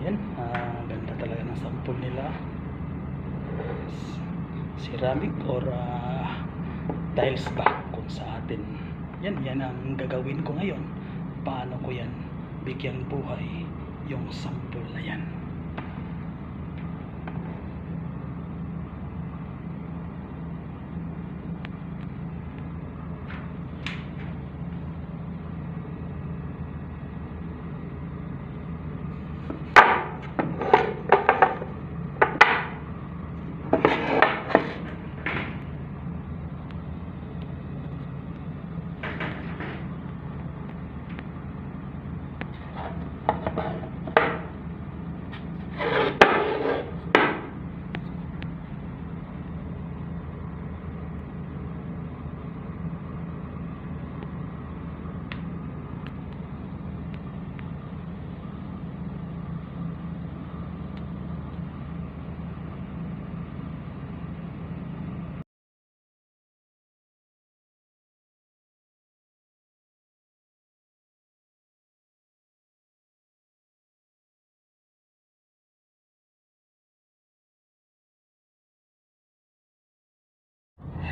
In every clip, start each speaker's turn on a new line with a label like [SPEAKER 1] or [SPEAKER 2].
[SPEAKER 1] Ayan, ganda talaga ng sample nila. Ceramic or tiles ba kung sa atin. Yan ang gagawin ko ngayon. Paano ko yan bigyan buhay yung sample na yan.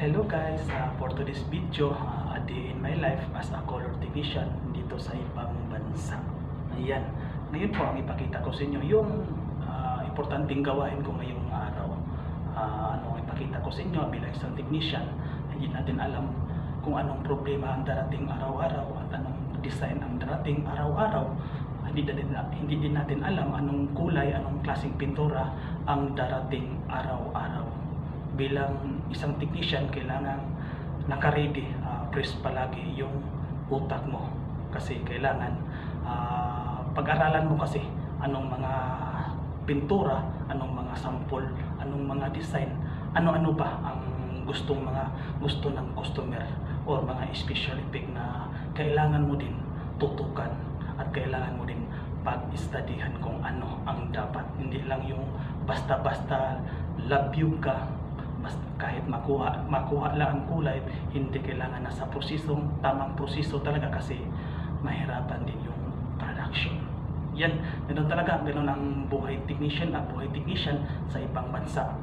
[SPEAKER 1] Hello guys, for today's video, a day in my life as a color technician dito sa ibang bansa. Ayan, ngayon po ang ipakita ko sa inyo yung importanteng gawain ko ngayong araw. Ano ang ipakita ko sa inyo bilang isang technician, hindi natin alam kung anong problema ang darating araw-araw at anong design ang darating araw-araw. Hindi din natin alam anong kulay, anong klaseng pintura ang darating araw-araw. Bilang isang technician, kailangan naka-ready, fresh palagi yung utak mo. Kasi kailangan pag-aralan mo kasi anong mga pintura, anong mga sample, anong mga design, ano-ano ba ang gusto ng customer or mga special effect na kailangan mo din tutukan at kailangan mo din pag-studyhan kung ano ang dapat. Hindi lang yung basta-basta love you ka, basta kahit makuha lang ang kulay, hindi kailangan nasa tamang proseso talaga kasi mahirapan din yung production. Yan, ganun ang buhay technician sa ibang bansa.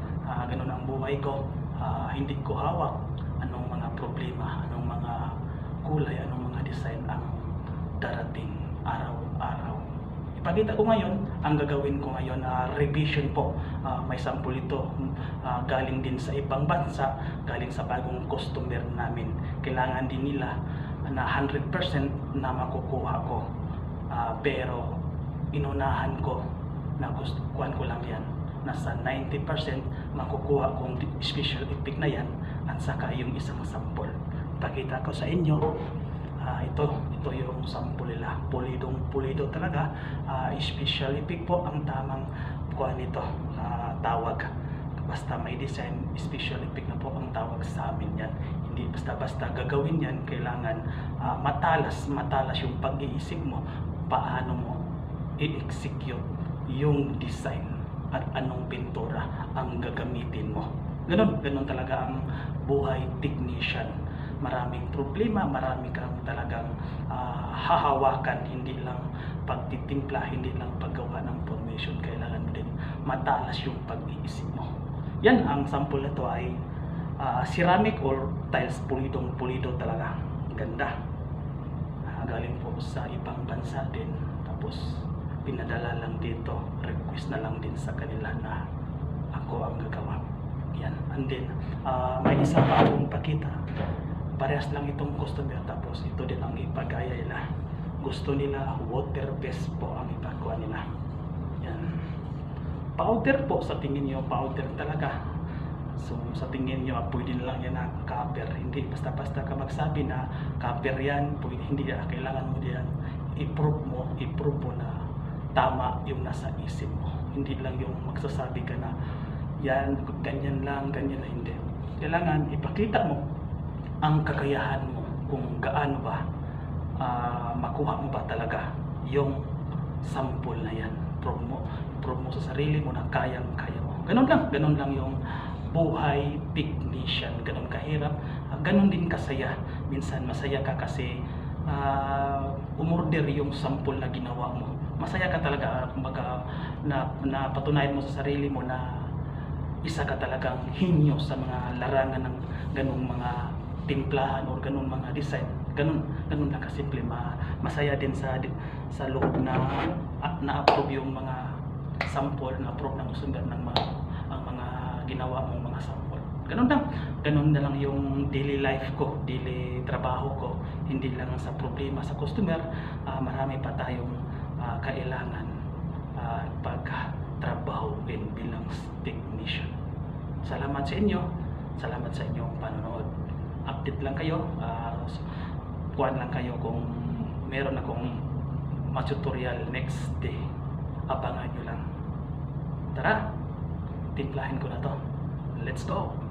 [SPEAKER 1] Ganun ang buhay ko. Hindi ko hawak anong mga problema, anong mga kulay, anong mga design ang darating araw-araw. Ipakita ko ngayon, ang gagawin ko ngayon, revision po. May sample ito, galing din sa ibang bansa, galing sa bagong customer namin. Kailangan din nila na 100% na makukuha ko. Pero inunahan ko na kuhan ko lang yan. Nasa 90% makukuha kong special effect na yan at saka yung isang sample. Ipakita ko sa inyo. Ito yung sample nila, pulido talaga. Special effect po ang tamang kuha nito, tawag. Basta may design, special effect na po ang tawag sa amin yan. Hindi basta-basta gagawin yan. Kailangan matalas yung pag-iisip mo, paano mo i-execute yung design at anong pintura ang gagamitin mo. Ganun talaga ang buhay technician. Maraming problema, marami kang talagang hahawakan, hindi lang pagtitimpla, hindi lang paggawa ng formation. Kailangan mo din matalas yung pag-iisip mo. Yan, ang sample na to ay ceramic or tiles, pulido talaga. Ganda. Galing po sa ibang bansa din. Tapos pinadala lang dito, request na lang din sa kanila na ako ang gagawa. Yan, and then may isa pa akong pakita. Parehas lang itong customer, tapos ito din ang ipagaya nila. Gusto nila water based po ang ipagawa nila. Yan. Powder po, sa tingin nyo powder talaga. So sa tingin nyo pwede lang yan na copper. Hindi basta-basta ka magsabi na copper yan, pwede, hindi yan. Kailangan mo diyan i-prove mo na tama yung nasa isip mo. Hindi lang yung magsasabi ka na yan, ganyan na hindi. Kailangan ipakita mo ang kakayahan mo kung gaano ba makuha mo ba talaga yung sample na yan. Prove mo sa sarili mo na kaya mo. Ganun lang yung buhay technician. Ganun kahirap, ganun din kasaya. Minsan masaya ka kasi umorder yung sample na ginawa mo. masaya ka talaga, kumbaga na patunayan mo sa sarili mo na isa ka talagang hinyo sa mga larangan ng ganung mga timplahan o ganung mga design. Ganun lang kasimple. Masaya din sa loob na na-approve yung mga sample, na-approve ng customer ng ang mga ginawa mong mga sample. Ganun na lang yung daily life ko, daily trabaho ko. Hindi lang sa problema sa customer, marami pa tayong kailangan pagtrabahuin bilang technician. Salamat sa inyo. Salamat sa inyong panonood. Update lang kayo. Kuhan lang kayo kung meron akong tutorial next day. Abangan nyo lang. Tara, timplahin ko na to. Let's go!